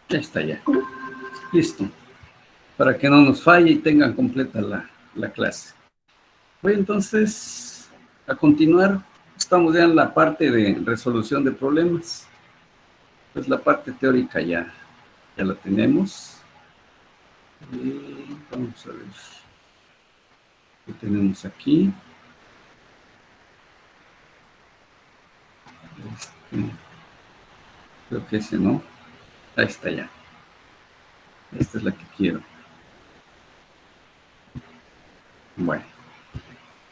Ya está, ya. Listo. Para que no nos falle y tengan completa la clase. Voy entonces a continuar. Estamos ya en la parte de resolución de problemas. Pues la parte teórica ya la tenemos. Y vamos a ver. ¿Qué tenemos aquí? Creo que ese no. Ahí está ya. Esta es la que quiero. Bueno.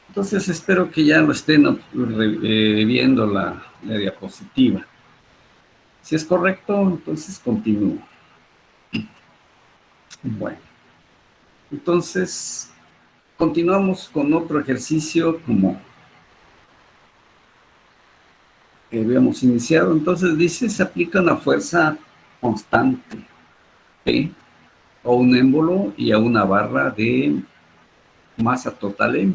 Entonces espero que ya lo estén viendo la diapositiva. Si es correcto, entonces continúo. Bueno. Entonces, continuamos con otro ejercicio como que habíamos iniciado. Entonces dice, se aplica una fuerza constante, P, a un émbolo y a una barra de masa total M.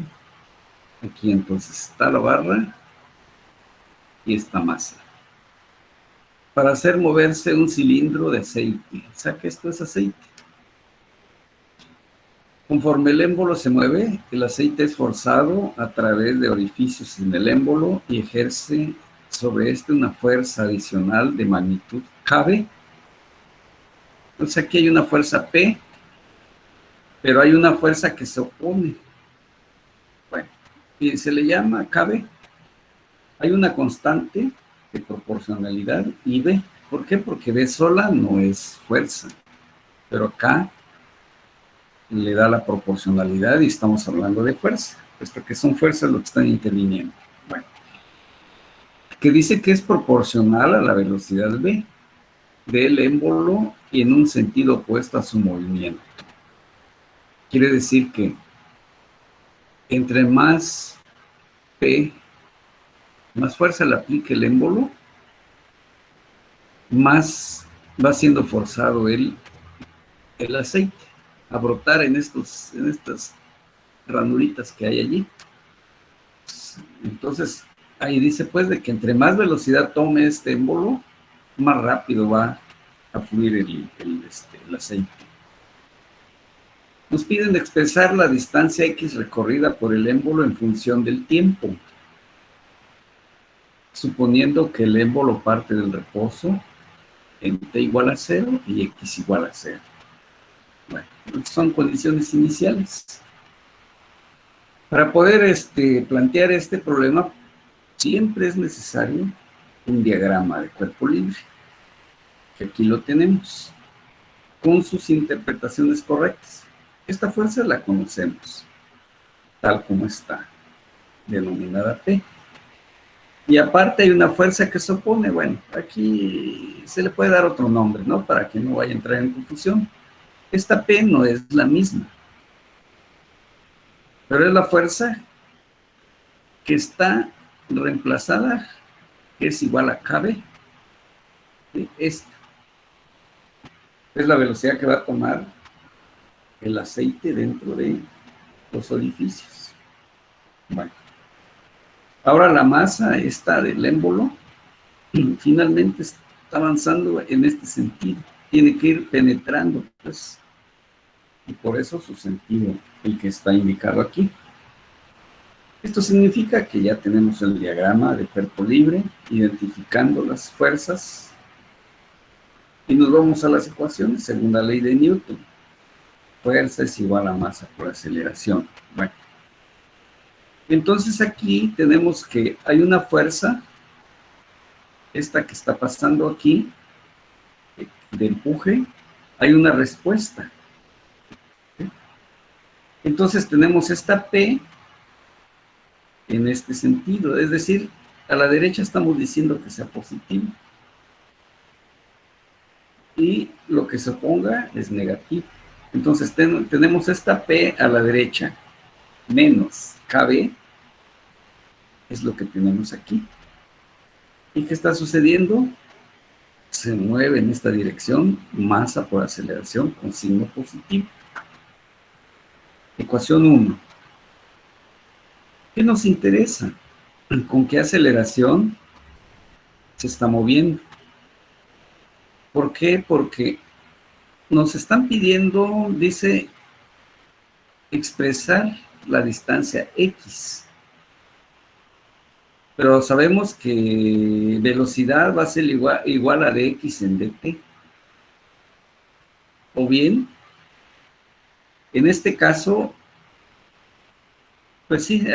Aquí entonces está la barra y esta masa. Para hacer moverse un cilindro de aceite. O sea que esto es aceite. Conforme el émbolo se mueve, el aceite es forzado a través de orificios en el émbolo y ejerce sobre este una fuerza adicional de magnitud KB. Entonces aquí hay una fuerza P, pero hay una fuerza que se opone. Bueno, y se le llama KB. Hay una constante de proporcionalidad IB. ¿Por qué? Porque B sola no es fuerza, pero acá le da la proporcionalidad y estamos hablando de fuerza, puesto que son fuerzas lo que están interviniendo. Bueno, que dice que es proporcional a la velocidad B del émbolo y en un sentido opuesto a su movimiento. Quiere decir que entre más P, más fuerza le aplique el émbolo, más va siendo forzado el aceite a brotar en estas ranulitas que hay allí. Entonces, ahí dice pues de que entre más velocidad tome este émbolo, más rápido va a fluir el aceite. Nos piden expresar la distancia X recorrida por el émbolo en función del tiempo, suponiendo que el émbolo parte del reposo en t igual a 0 y x igual a 0. Bueno, son condiciones iniciales. Para poder plantear este problema, siempre es necesario un diagrama de cuerpo libre, que aquí lo tenemos, con sus interpretaciones correctas. Esta fuerza la conocemos, tal como está, denominada P. Y aparte hay una fuerza que se opone. Bueno, aquí se le puede dar otro nombre, ¿no? Para que no vaya a entrar en confusión. Esta P no es la misma, pero es la fuerza que está reemplazada, que es igual a KB. Esta es la velocidad que va a tomar el aceite dentro de los orificios. Bueno, ahora la masa esta del émbolo finalmente está avanzando en este sentido. Tiene que ir penetrando, pues, y por eso su sentido, el que está indicado aquí. Esto significa que ya tenemos el diagrama de cuerpo libre, identificando las fuerzas, y nos vamos a las ecuaciones según la ley de Newton. Fuerza es igual a masa por aceleración. Bueno, entonces aquí tenemos que hay una fuerza, esta que está pasando aquí, de empuje, hay una respuesta. Entonces tenemos esta P en este sentido, es decir, a la derecha estamos diciendo que sea positivo. Y lo que se oponga es negativo. Entonces tenemos esta P a la derecha menos KB, es lo que tenemos aquí. ¿Y qué está sucediendo? Se mueve en esta dirección masa por aceleración con signo positivo. Ecuación 1. ¿Qué nos interesa? ¿Con qué aceleración se está moviendo? ¿Por qué? Porque nos están pidiendo, dice, expresar la distancia x. Pero sabemos que velocidad va a ser igual a dx en dt. O bien, en este caso, pues sí,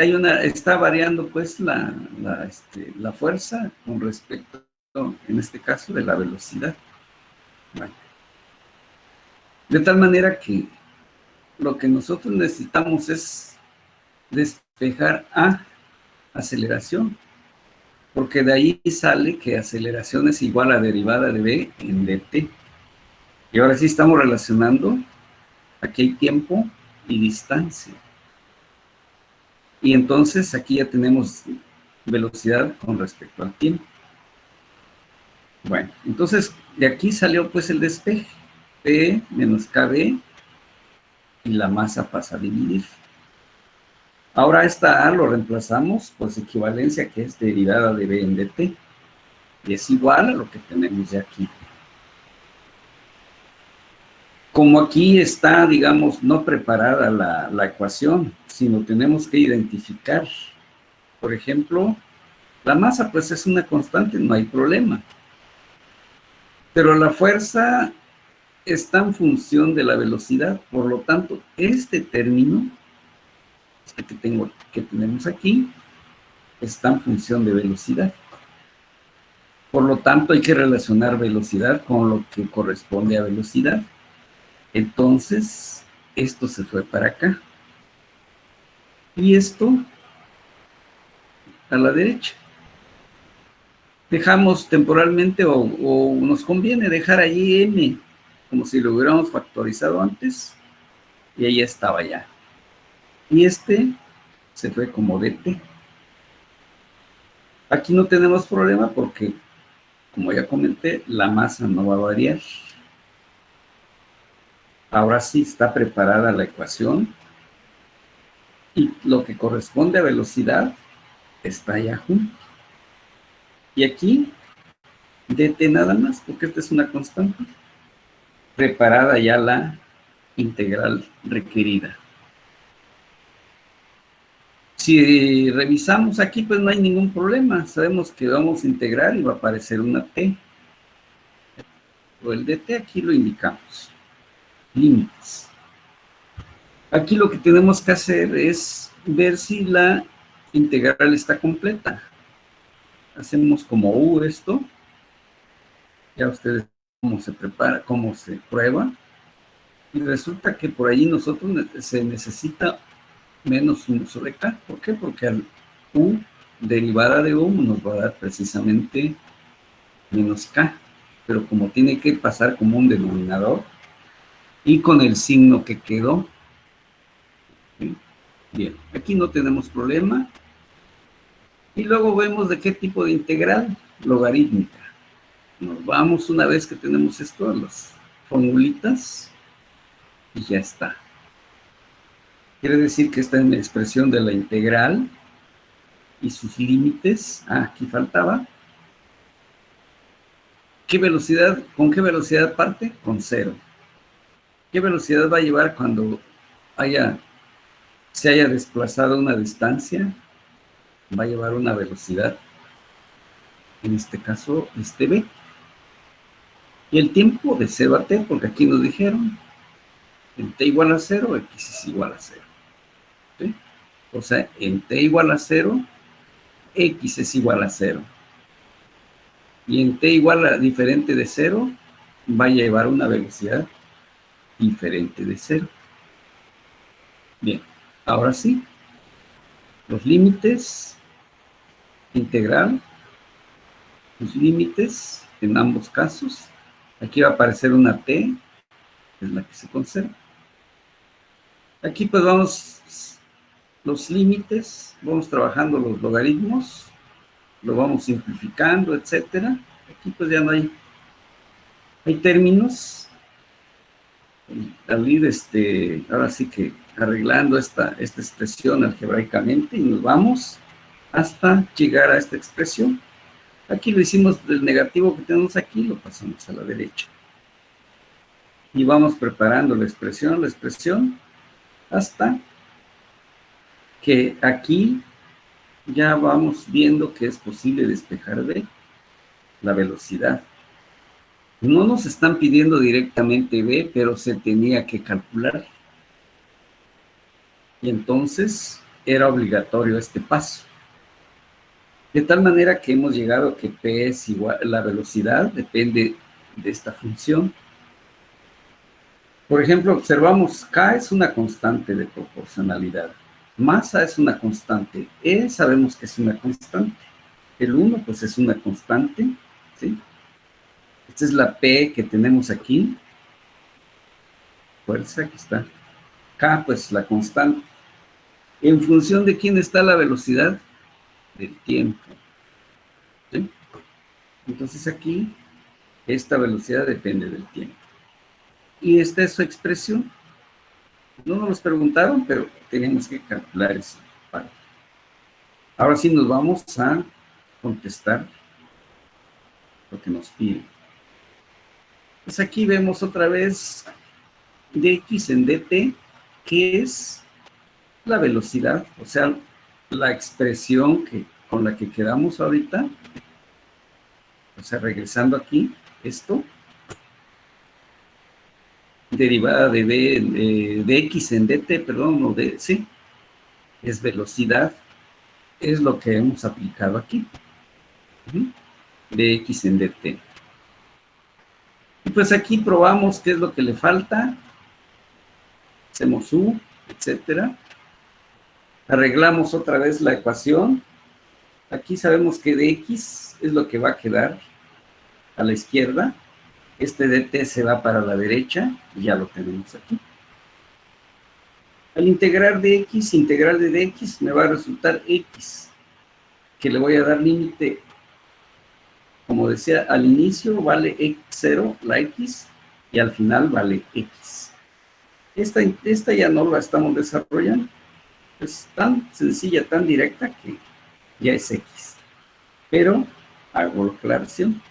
está variando pues la fuerza con respecto, en este caso, de la velocidad. Bueno, de tal manera que lo que nosotros necesitamos es despejar a aceleración, porque de ahí sale que aceleración es igual a derivada de v en dt. Y ahora sí estamos relacionando, aquí hay tiempo y distancia. Y entonces aquí ya tenemos velocidad con respecto al tiempo. Bueno, entonces de aquí salió pues el despeje. P menos KB y la masa pasa a dividir. Ahora esta A lo reemplazamos por su equivalencia, que es derivada de V en dt. Y es igual a lo que tenemos de aquí. Como aquí está, digamos, no preparada la ecuación, sino tenemos que identificar, por ejemplo, la masa pues es una constante, no hay problema. Pero la fuerza está en función de la velocidad, por lo tanto, este término que tenemos aquí está en función de velocidad. Por lo tanto, hay que relacionar velocidad con lo que corresponde a velocidad. Entonces, esto se fue para acá. Y esto a la derecha. Dejamos temporalmente o nos conviene dejar allí m, como si lo hubiéramos factorizado antes, y ahí estaba ya. Y este se fue como dt. Aquí no tenemos problema porque, como ya comenté, la masa no va a variar. Ahora sí está preparada la ecuación y lo que corresponde a velocidad está ya junto. Y aquí, dt nada más, porque esta es una constante. Preparada ya la integral requerida. Si revisamos aquí, pues no hay ningún problema. Sabemos que vamos a integrar y va a aparecer una t. O el dt aquí lo indicamos. Límites. Aquí lo que tenemos que hacer es ver si la integral está completa. Hacemos como U esto. Ya ustedes cómo se prepara, cómo se prueba. Y resulta que por ahí nosotros se necesita menos 1 sobre K. ¿Por qué? Porque al U derivada de U nos va a dar precisamente menos K. Pero como tiene que pasar como un denominador y con el signo que quedó. ¿Sí? Bien, aquí no tenemos problema. Y luego vemos de qué tipo de integral, logarítmica. Nos vamos una vez que tenemos esto a las formulitas y ya está. Quiere decir que esta es la expresión de la integral y sus límites. Aquí faltaba. ¿Qué velocidad, con qué velocidad parte? Con 0. ¿Qué velocidad va a llevar cuando se haya desplazado una distancia? Va a llevar una velocidad, en este caso, v. Y el tiempo de 0 a t, porque aquí nos dijeron, en t igual a 0, x es igual a 0. ¿Sí? O sea, en t igual a 0, x es igual a 0. Y en t igual a diferente de 0, va a llevar una velocidad diferente de 0. Bien, ahora sí, los límites, integral, los límites en ambos casos. Aquí va a aparecer una t, que es la que se conserva. Aquí pues vamos, los límites, vamos trabajando los logaritmos, lo vamos simplificando, etcétera. Aquí pues ya no hay términos. Al ir, ahora sí que arreglando esta expresión algebraicamente y nos vamos hasta llegar a esta expresión. Aquí lo hicimos del negativo que tenemos aquí, lo pasamos a la derecha. Y vamos preparando la expresión, hasta que aquí ya vamos viendo que es posible despejar B, la velocidad. No nos están pidiendo directamente B, pero se tenía que calcular. Y entonces era obligatorio este paso. De tal manera que hemos llegado a que P es igual, la velocidad depende de esta función. Por ejemplo, observamos, K es una constante de proporcionalidad. Masa es una constante. E sabemos que es una constante. El 1, pues es una constante. ¿Sí? Esta es la P que tenemos aquí. Fuerza, aquí está. K, pues la constante. ¿En función de quién está la velocidad? Del tiempo. ¿Sí? Entonces aquí, esta velocidad depende del tiempo. Y esta es su expresión. No nos preguntaron, pero tenemos que calcular esa parte. Ahora sí nos vamos a contestar lo que nos piden. Pues aquí vemos otra vez dx en dt, que es la velocidad, o sea, la expresión con la que quedamos ahorita. O sea, regresando aquí, esto, derivada de dx en dt, perdón, no de, sí, es velocidad, es lo que hemos aplicado aquí. Dx en dt. Y pues aquí probamos qué es lo que le falta. Hacemos u, etcétera. Arreglamos otra vez la ecuación. Aquí sabemos que dx es lo que va a quedar a la izquierda. Este dt se va para la derecha, y ya lo tenemos aquí. Al integrar dx, integral de dx, me va a resultar x, que le voy a dar límite, como decía, al inicio vale x0, la x, y al final vale x. Esta ya no la estamos desarrollando. Es tan sencilla, tan directa, que ya es x. Pero hago la aclaración.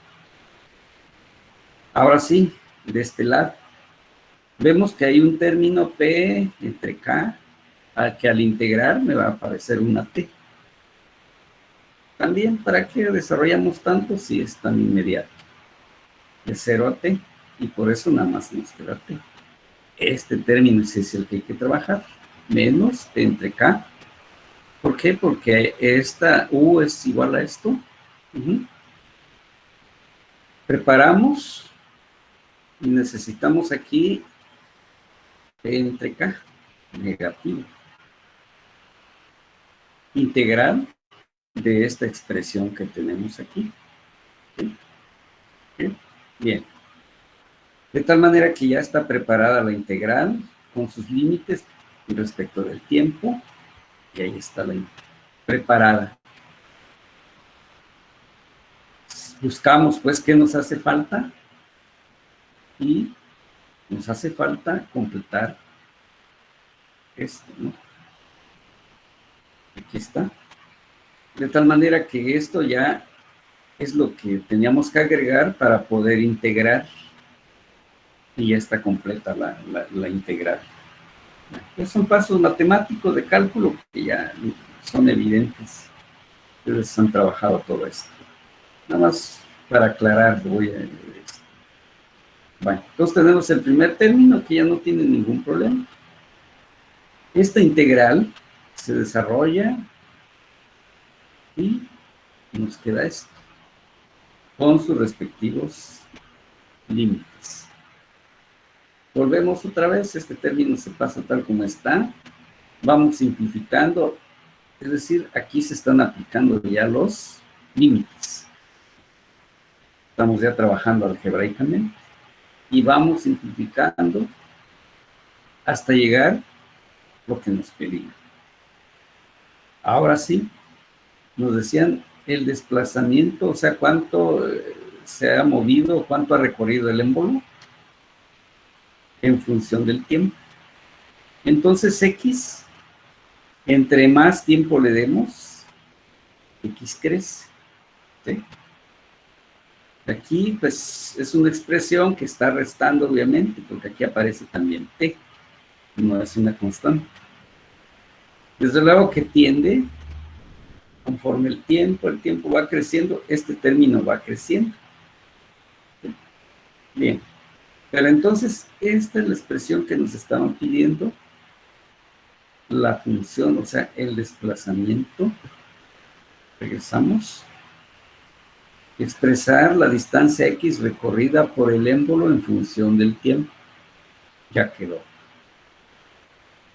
Ahora sí, de este lado, vemos que hay un término P entre K, que al integrar me va a aparecer una T. También, ¿para qué desarrollamos tanto si es tan inmediato? De 0 a T, y por eso nada más nos queda T. Este término es el que hay que trabajar, menos T entre K. ¿Por qué? Porque esta U es igual a esto. Preparamos y necesitamos aquí P entre K, negativo. Integral de esta expresión que tenemos aquí. ¿Sí? ¿Sí? Bien. De tal manera que ya está preparada la integral con sus límites respecto del tiempo. Y ahí está la preparada. Buscamos, pues, qué nos hace falta. Y nos hace falta completar esto, ¿no? Aquí está. De tal manera que esto ya es lo que teníamos que agregar para poder integrar. Y ya está completa la integral. Son pasos matemáticos de cálculo que ya son evidentes. Ustedes han trabajado todo esto. Nada más para aclarar, voy a... Bueno, entonces tenemos el primer término que ya no tiene ningún problema. Esta integral se desarrolla y nos queda esto, con sus respectivos límites. Volvemos otra vez, este término se pasa tal como está. Vamos simplificando, es decir, aquí se están aplicando ya los límites. Estamos ya trabajando algebraicamente. Y vamos simplificando hasta llegar lo que nos pedían. Ahora sí, nos decían el desplazamiento, o sea, cuánto se ha movido, cuánto ha recorrido el émbolo en función del tiempo. Entonces X, entre más tiempo le demos, X crece, ¿sí? Aquí, pues, es una expresión que está restando, obviamente, porque aquí aparece también T, no es una constante. Desde luego que tiende, conforme el tiempo va creciendo, este término va creciendo. Bien, pero entonces, esta es la expresión que nos estaban pidiendo, la función, o sea, el desplazamiento. Regresamos. Expresar la distancia X recorrida por el émbolo en función del tiempo. Ya quedó.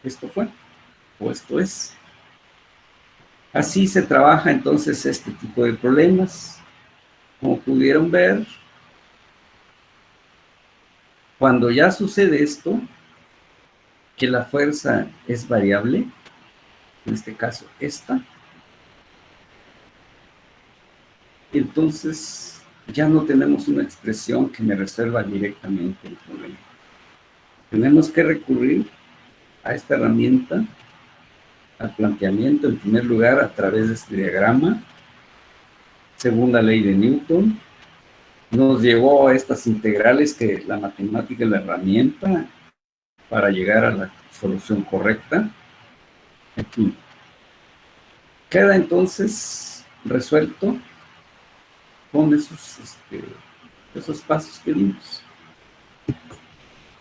Esto fue, o esto es. Así se trabaja entonces este tipo de problemas. Como pudieron ver, cuando ya sucede esto, que la fuerza es variable, en este caso esta, entonces ya no tenemos una expresión que me resuelva directamente el problema. Tenemos que recurrir a esta herramienta, al planteamiento, en primer lugar, a través de este diagrama, segunda ley de Newton, nos llevó a estas integrales que la matemática es la herramienta para llegar a la solución correcta. Aquí. Queda entonces resuelto con esos pasos que dimos.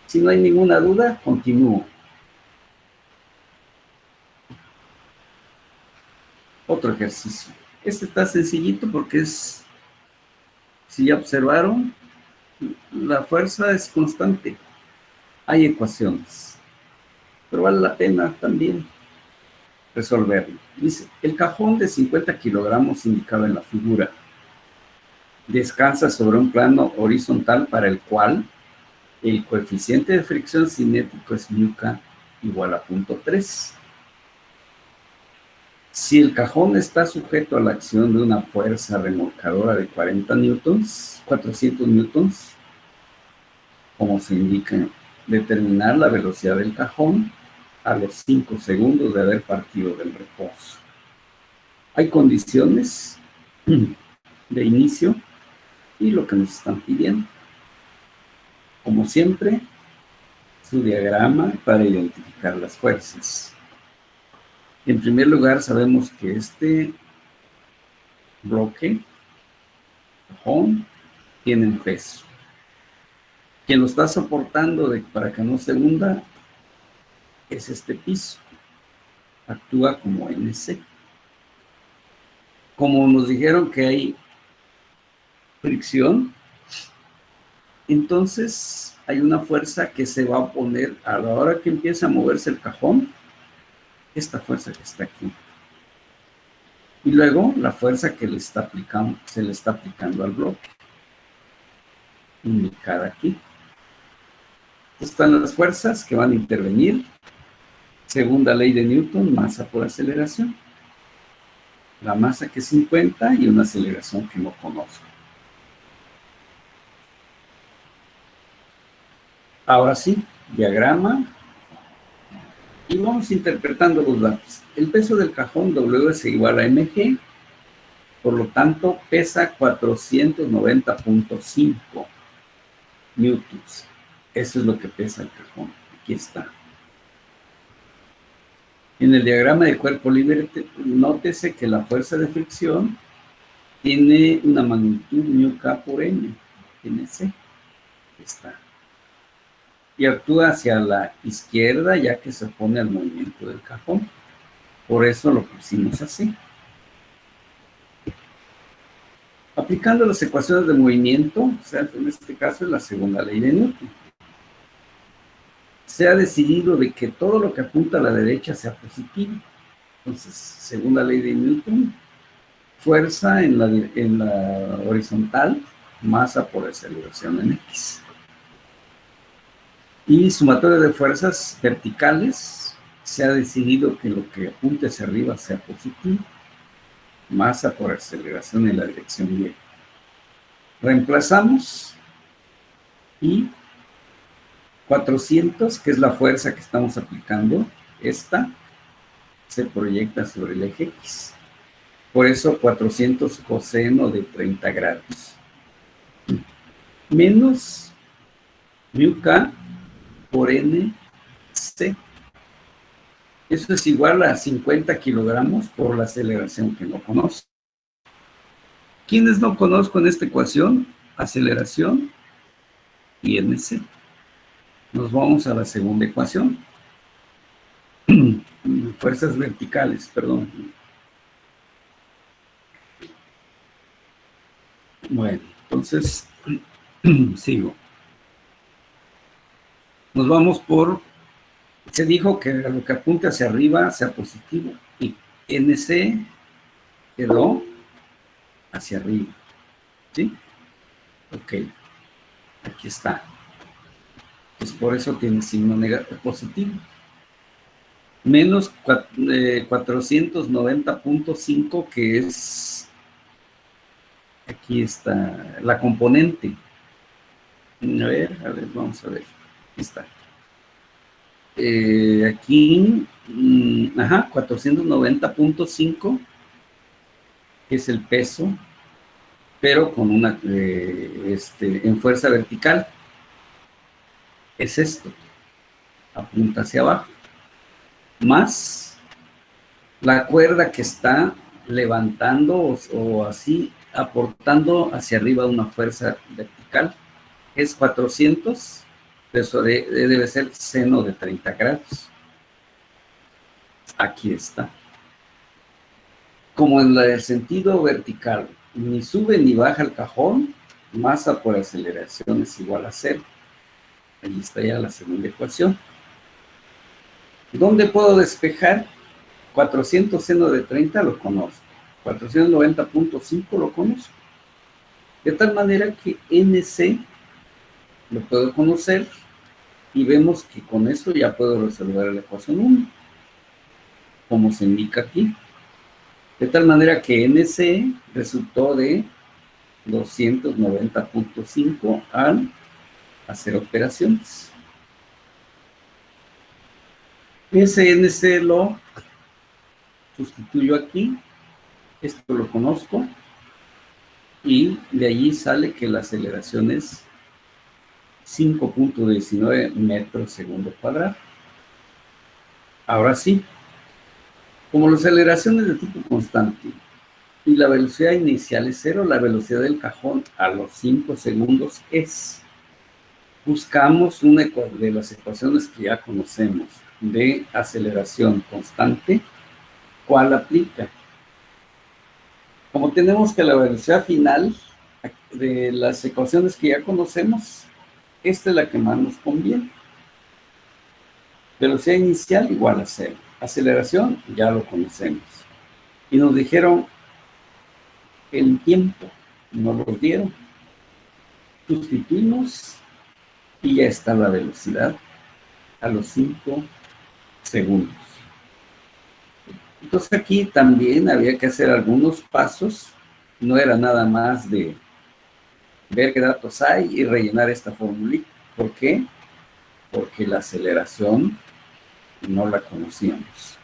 Si no hay ninguna duda, continúo. Otro ejercicio. Este está sencillito porque es, si ya observaron, la fuerza es constante. Hay ecuaciones, pero vale la pena también resolverlo. Dice, el cajón de 50 kilogramos indicado en la figura descansa sobre un plano horizontal para el cual el coeficiente de fricción cinético es μk igual a 0.3. Si el cajón está sujeto a la acción de una fuerza remolcadora de 40 newtons, 400 newtons, como se indica, determinar la velocidad del cajón a los 5 segundos de haber partido del reposo. Hay condiciones de inicio y lo que nos están pidiendo. Como siempre, su diagrama para identificar las fuerzas. En primer lugar, sabemos que este bloque, cajón, tiene un peso. Quien lo está soportando para que no se hunda es este piso. Actúa como NC. Como nos dijeron que hay fricción, entonces hay una fuerza que se va a oponer a la hora que empieza a moverse el cajón, esta fuerza que está aquí. Y luego la fuerza que se le está aplicando al bloque, indicada aquí. Están las fuerzas que van a intervenir. Segunda ley de Newton, masa por aceleración. La masa que es 50 y una aceleración que no conozco. Ahora sí, diagrama. Y vamos interpretando los datos. El peso del cajón W es igual a mg, por lo tanto pesa 490.5 newtons. Eso es lo que pesa el cajón. Aquí está. En el diagrama de cuerpo libre, nótese que la fuerza de fricción tiene una magnitud μk por m. En ese está. Y actúa hacia la izquierda ya que se opone al movimiento del cajón. Por eso lo pusimos así. Aplicando las ecuaciones de movimiento, o sea, en este caso es la segunda ley de Newton, se ha decidido de que todo lo que apunta a la derecha sea positivo. Entonces, segunda ley de Newton, fuerza en la horizontal, masa por aceleración en X. Y sumatoria de fuerzas verticales, se ha decidido que lo que apunte hacia arriba sea positivo, masa por aceleración en la dirección Y. Reemplazamos y 400, que es la fuerza que estamos aplicando, esta se proyecta sobre el eje X. Por eso 400 coseno de 30 grados. Menos mu k por n c. Eso es igual a 50 kilogramos por la aceleración que no conozco. ¿Quiénes no conozco en esta ecuación? Aceleración y nc. Nos vamos a la segunda ecuación. Fuerzas verticales, perdón. Bueno, entonces, sigo. Nos vamos por, se dijo que lo que apunte hacia arriba sea positivo, y NC quedó hacia arriba, ¿sí? Ok, aquí está. Pues por eso tiene signo positivo. Menos 490.5, que es, aquí está, la componente. A ver, vamos a ver. Aquí está. Aquí, 490.5, que es el peso, pero con una, en fuerza vertical. Es esto. Apunta hacia abajo. Más la cuerda que está levantando o así, aportando hacia arriba una fuerza vertical. Es 400, eso debe ser seno de 30 grados. Aquí está. Como en el sentido vertical, ni sube ni baja el cajón, masa por aceleración es igual a 0. Ahí está ya la segunda ecuación. ¿Dónde puedo despejar? 400 seno de 30 lo conozco. 490.5 lo conozco. De tal manera que NC lo puedo conocer y vemos que con eso ya puedo resolver la ecuación 1, como se indica aquí. De tal manera que NC resultó de 290.5 al hacer operaciones. Ese NC lo sustituyo aquí, esto lo conozco, y de allí sale que la aceleración es 5.19 metros segundo cuadrado. Ahora sí, como la aceleración es de tipo constante y la velocidad inicial es 0, la velocidad del cajón a los 5 segundos es. Buscamos una de las ecuaciones que ya conocemos de aceleración constante, ¿cuál aplica? Como tenemos que la velocidad final de las ecuaciones que ya conocemos, esta es la que más nos conviene. Velocidad inicial igual a 0. Aceleración ya lo conocemos. Y nos dijeron el tiempo, nos lo dieron. Sustituimos y ya está la velocidad a los 5 segundos. Entonces aquí también había que hacer algunos pasos, no era nada más de ver qué datos hay y rellenar esta formulita. ¿Por qué? Porque la aceleración no la conocíamos.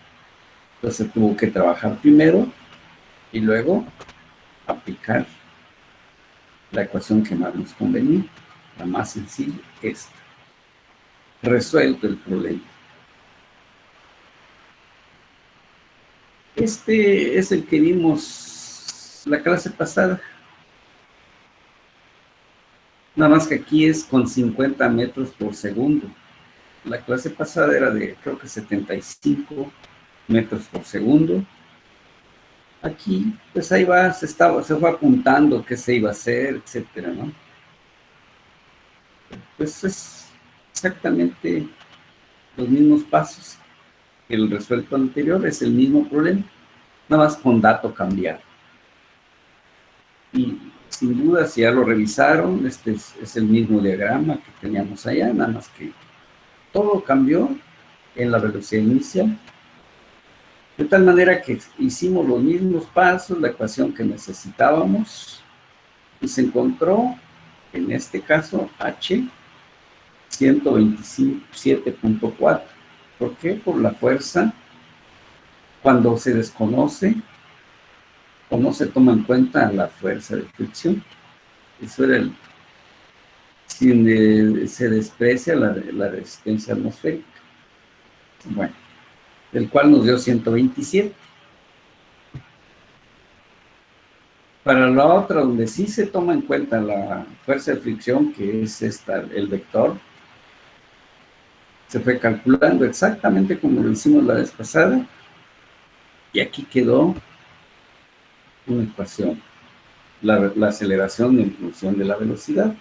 Entonces tuvo que trabajar primero y luego aplicar la ecuación que más nos convenía, la más sencilla, esta. Resuelto el problema. Este es el que vimos la clase pasada. Nada más que aquí es con 50 metros por segundo. La clase pasada era de, creo que 75 metros por segundo. Aquí, pues ahí va, se fue apuntando qué se iba a hacer, etcétera, ¿no? Pues es exactamente los mismos pasos que el resuelto anterior, es el mismo problema, nada más con dato cambiado. Y sin duda, si ya lo revisaron, este es el mismo diagrama que teníamos allá, nada más que todo cambió en la velocidad inicial. De tal manera que hicimos los mismos pasos, la ecuación que necesitábamos, y se encontró, en este caso, H 127.4. ¿Por qué? Por la fuerza cuando se desconoce o no se toma en cuenta la fuerza de fricción. Eso era se desprecia la resistencia atmosférica. Bueno, del cual nos dio 127. Para la otra, donde sí se toma en cuenta la fuerza de fricción, que es el vector, se fue calculando exactamente como lo hicimos la vez pasada, y aquí quedó una ecuación, la aceleración en función de la velocidad.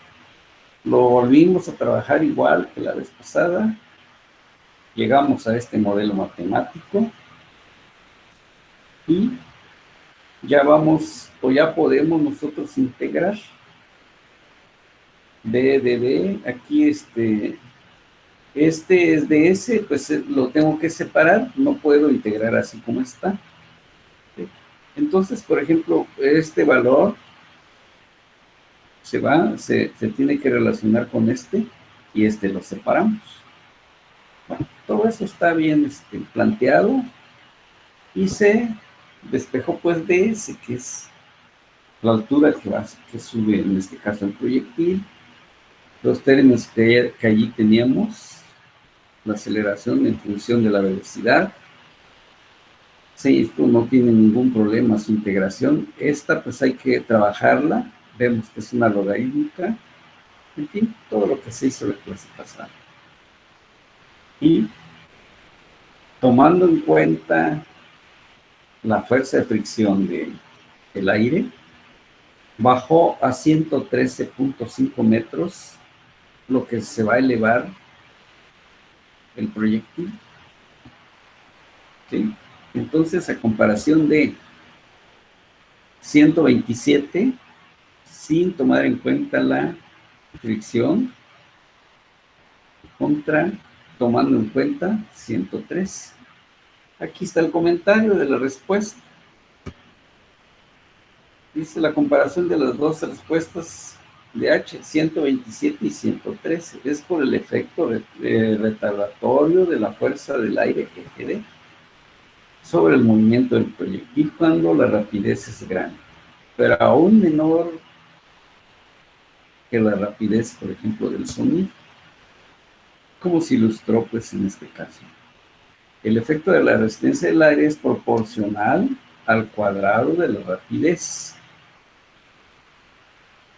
Lo volvimos a trabajar igual que la vez pasada, llegamos a este modelo matemático, y ya vamos, o ya podemos nosotros integrar d, aquí este es de ese, pues lo tengo que separar, no puedo integrar así como está. Entonces, por ejemplo, este valor se tiene que relacionar con este, y lo separamos. Bueno, todo eso está bien planteado, y se despejó pues de ese, que es la altura que sube, en este caso, el proyectil, los términos que allí teníamos, la aceleración en función de la velocidad. Sí, esto no tiene ningún problema, su integración. Esta pues hay que trabajarla, vemos que es una logarítmica, en fin, todo lo que se hizo la clase pasada. Y tomando en cuenta la fuerza de fricción del aire, bajó a 113.5 metros, lo que se va a elevar el proyectil. ¿Sí? Entonces, a comparación de 127, sin tomar en cuenta la fricción, contra, tomando en cuenta 103. Aquí está el comentario de la respuesta. Dice la comparación de las dos respuestas de H, 127 y 113. Es por el efecto retardatorio de la fuerza del aire G sobre el movimiento del proyectil cuando la rapidez es grande, pero aún menor que la rapidez, por ejemplo, del sonido, como se ilustró pues en este caso. El efecto de la resistencia del aire es proporcional al cuadrado de la rapidez.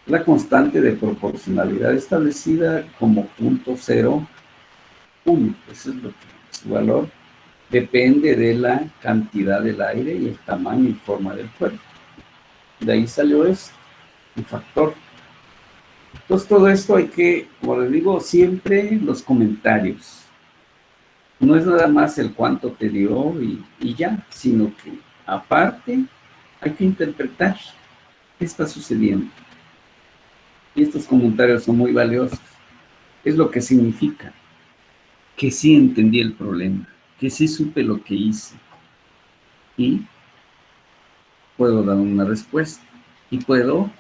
La constante de proporcionalidad establecida como 0.01, eso es lo que su valor depende de la cantidad del aire y el tamaño y forma del cuerpo. De ahí salió esto, un factor. Entonces todo esto hay que, como les digo, siempre los comentarios. No es nada más el cuánto te dio y ya, sino que aparte hay que interpretar qué está sucediendo. Y estos comentarios son muy valiosos. Es lo que significa que sí entendí el problema, que sí supe lo que hice y puedo dar una respuesta. Y puedo,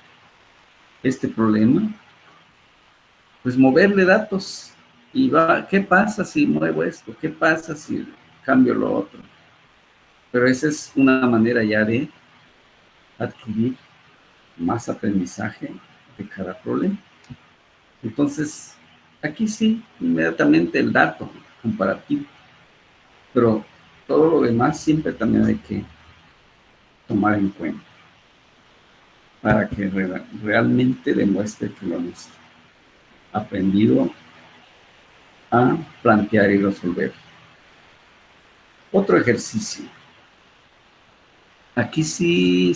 este problema, pues moverle datos. Y ¿qué pasa si muevo esto? ¿Qué pasa si cambio lo otro? Pero esa es una manera ya de adquirir más aprendizaje de cada problema. Entonces, aquí sí, inmediatamente el dato comparativo. Pero todo lo demás siempre también hay que tomar en cuenta para que realmente demuestre que lo hemos aprendido a plantear y resolver. Otro ejercicio. Aquí sí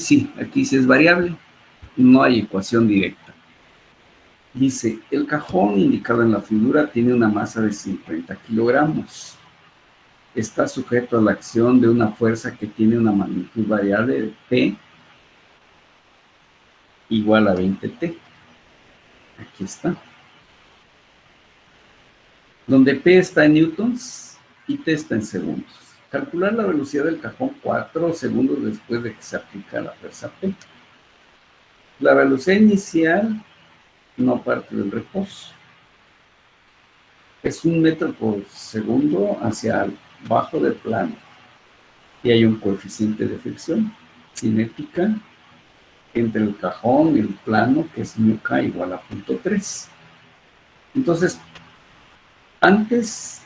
es variable, no hay ecuación directa. Dice, el cajón indicado en la figura tiene una masa de 50 kilogramos. Está sujeto a la acción de una fuerza que tiene una magnitud variable de P igual a 20T. Aquí está. Donde P está en newtons y T está en segundos. Calcular la velocidad del cajón 4 segundos después de que se aplica la fuerza P. La velocidad inicial no parte del reposo. es 1 metro por segundo hacia abajo del plano. Y hay un coeficiente de fricción cinética entre el cajón y el plano, que es μk igual a 0.3. Entonces, antes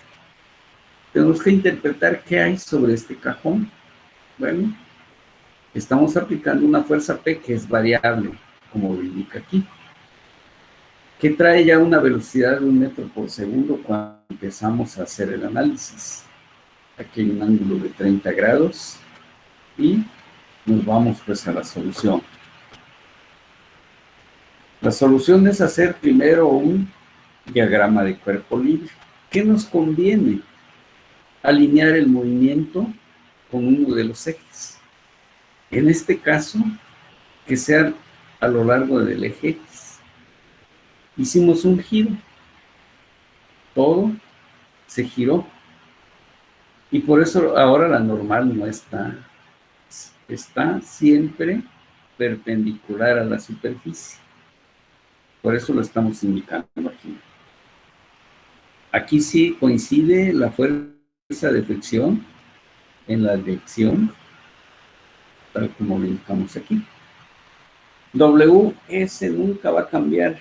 tenemos que interpretar qué hay sobre este cajón. Bueno, estamos aplicando una fuerza P que es variable, como lo indica aquí, que trae ya una velocidad de 1 metro por segundo cuando empezamos a hacer el análisis. Aquí hay un ángulo de 30 grados y nos vamos pues a la solución. La solución es hacer primero un diagrama de cuerpo libre. ¿Qué nos conviene? Alinear el movimiento con uno de los ejes. En este caso, que sea a lo largo del eje X. Hicimos un giro. Todo se giró. Y por eso ahora la normal no está. Está siempre perpendicular a la superficie. Por eso lo estamos indicando aquí. Aquí sí coincide la fuerza de fricción en la dirección, tal como lo indicamos aquí. WS nunca va a cambiar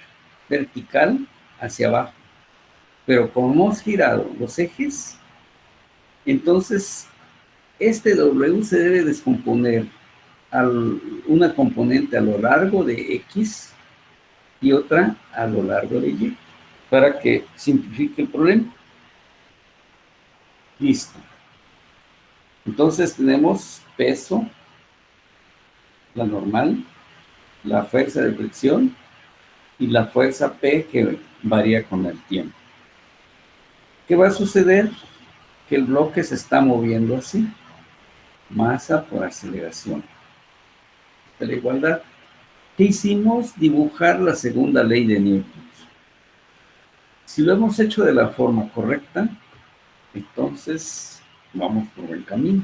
vertical hacia abajo, pero como hemos girado los ejes, entonces este W se debe descomponer una componente a lo largo de X y otra a lo largo de Y, para que simplifique el problema. Listo. Entonces tenemos peso, la normal, la fuerza de fricción y la fuerza P que varía con el tiempo. ¿Qué va a suceder? Que el bloque se está moviendo así. Masa por aceleración. De la igualdad. ¿Qué hicimos? Dibujar la segunda ley de Newton. Si lo hemos hecho de la forma correcta, entonces vamos por el camino.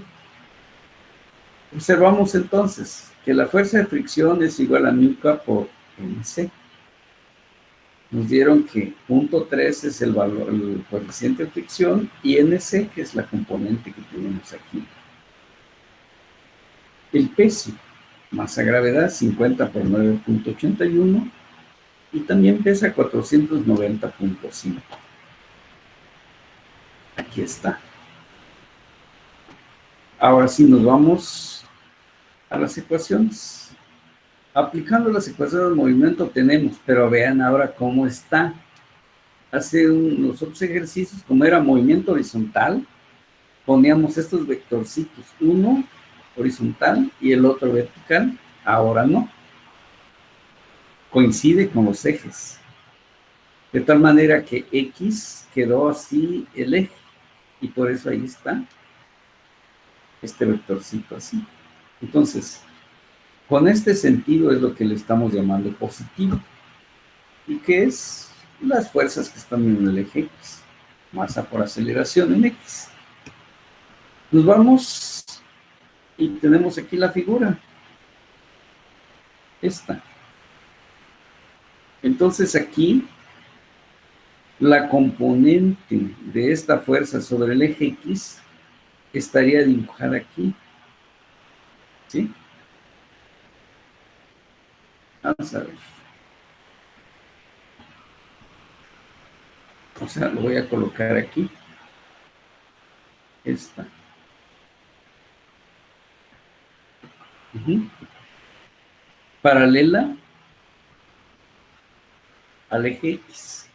Observamos entonces que la fuerza de fricción es igual a μk por mc. Nos dieron que 0.3 es el valor, el coeficiente de fricción, y nc, que es la componente que tenemos aquí. El peso, masa gravedad, 50 por 9.81, y también pesa 490.5. Aquí está. Ahora sí nos vamos a las ecuaciones. Aplicando las ecuaciones del movimiento tenemos, pero vean ahora cómo está. Hace los otros ejercicios, como era movimiento horizontal, poníamos estos vectorcitos, uno horizontal y el otro vertical. Ahora no. Coincide con los ejes. De tal manera que X quedó así el eje. Y por eso ahí está este vectorcito así. Entonces, con este sentido es lo que le estamos llamando positivo. ¿Y qué es? Las fuerzas que están en el eje X. Masa por aceleración en X. Nos vamos y tenemos aquí la figura. Esta. Entonces aquí, la componente de esta fuerza sobre el eje X estaría dibujada aquí. ¿Sí? Vamos a ver. O sea, lo voy a colocar aquí. Esta. Paralela al eje X.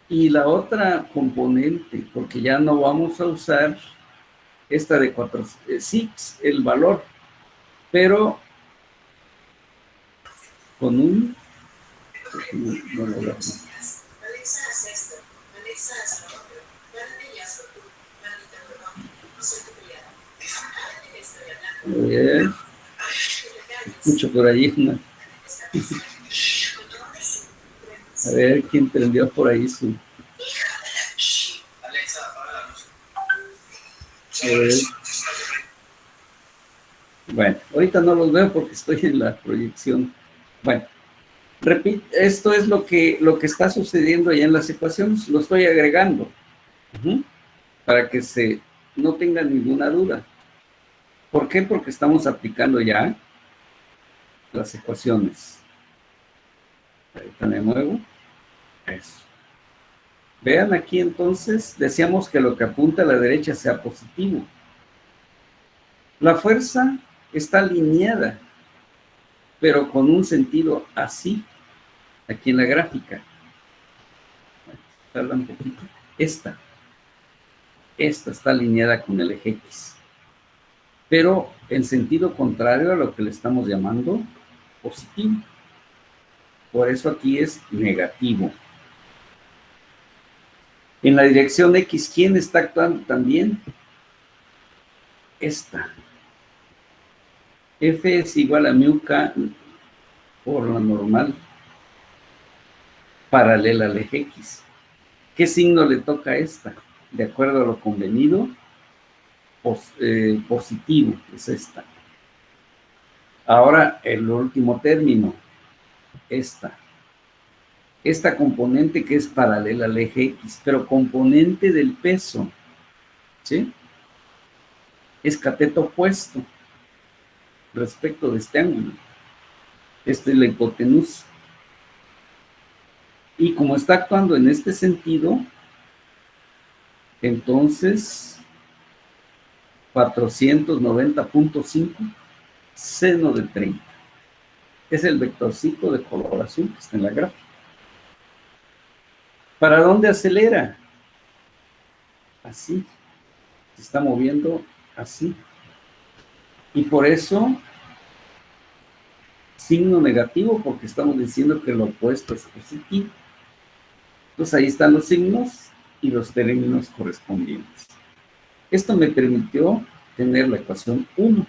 Y la otra componente, porque ya no vamos a usar esta de 4, sí, el valor, pero con un... No lo veo. A ver, escucho por ahí una... A ver quién prendió por ahí su... A ver. Bueno, ahorita no los veo porque estoy en la proyección. Bueno, Repito, esto es lo que está sucediendo allá en las ecuaciones, lo estoy agregando, para que no tengan ninguna duda. ¿Por qué? Porque estamos aplicando ya las ecuaciones. Ahorita me muevo. Eso. Vean aquí entonces, decíamos que lo que apunta a la derecha sea positivo. La fuerza está alineada, pero con un sentido así, aquí en la gráfica. Tarda un poquito. Esta está alineada con el eje X, pero en sentido contrario a lo que le estamos llamando positivo. Por eso aquí es negativo. En la dirección X, ¿quién está actuando también? Esta. F es igual a mu K por la normal paralela al eje X. ¿Qué signo le toca a esta? De acuerdo a lo convenido, positivo es esta. Ahora, el último término, esta componente que es paralela al eje X, pero componente del peso, ¿sí? Es cateto opuesto respecto de este ángulo. Esta es la hipotenusa. Y como está actuando en este sentido, entonces 490.5 seno de 30. Es el vectorcito de color azul que está en la gráfica. ¿Para dónde acelera? Así. Se está moviendo así. Y por eso, signo negativo, porque estamos diciendo que lo opuesto es positivo. Entonces ahí están los signos y los términos correspondientes. Esto me permitió tener la ecuación 1.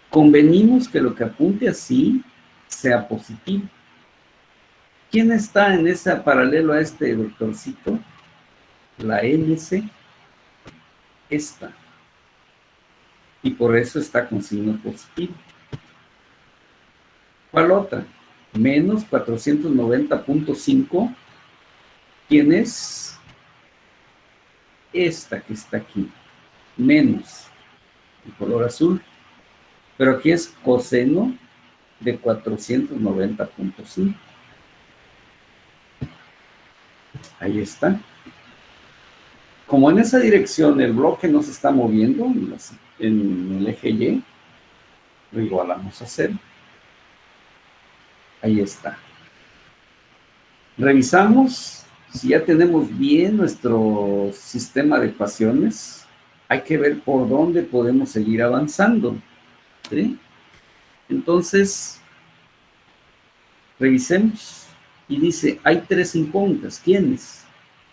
Convenimos que lo que apunte así sea positivo. ¿Quién está en ese paralelo a este vectorcito? La MC, esta. Y por eso está con signo positivo. ¿Cuál otra? Menos 490.5. ¿Quién es? Esta que está aquí. Menos el color azul. Pero aquí es coseno de 490.5. Ahí está. Como en esa dirección el bloque no se está moviendo en el eje Y, lo igualamos a 0. Ahí está. Revisamos si ya tenemos bien nuestro sistema de ecuaciones. Hay que ver por dónde podemos seguir avanzando, ¿sí? Entonces, revisemos. Y dice, hay 3 incógnitas. ¿Quiénes?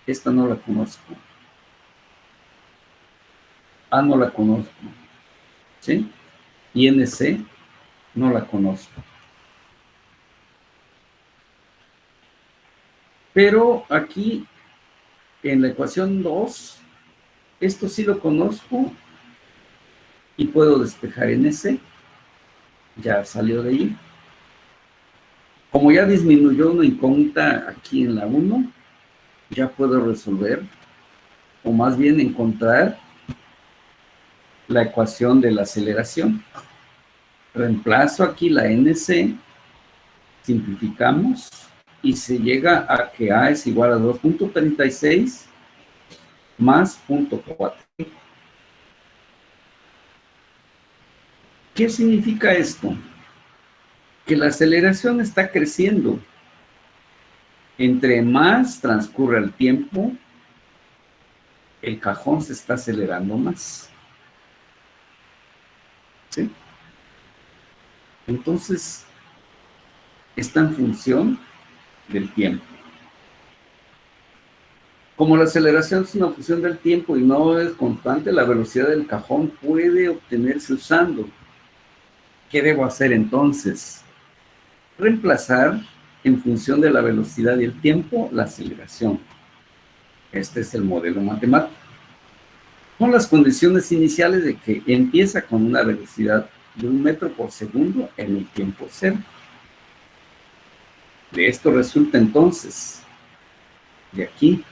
Esta no la conozco. A no la conozco. ¿Sí? Y NC no la conozco. Pero aquí, en la ecuación 2, esto sí lo conozco y puedo despejar NC. Ya salió de ahí. Como ya disminuyó una incógnita aquí en la 1, ya puedo resolver, o más bien encontrar la ecuación de la aceleración. Reemplazo aquí la NC, simplificamos, y se llega a que A es igual a 2.36 más 0.4. ¿Qué significa esto? Que la aceleración está creciendo. Entre más transcurre el tiempo, el cajón se está acelerando más. ¿Sí? Entonces, está en función del tiempo. Como la aceleración es una función del tiempo y no es constante, la velocidad del cajón puede obtenerse usando. ¿Qué debo hacer entonces? Reemplazar en función de la velocidad y el tiempo la aceleración. Este es el modelo matemático. Con las condiciones iniciales de que empieza con una velocidad de 1 metro por segundo en el tiempo cero. De esto resulta entonces, de aquí,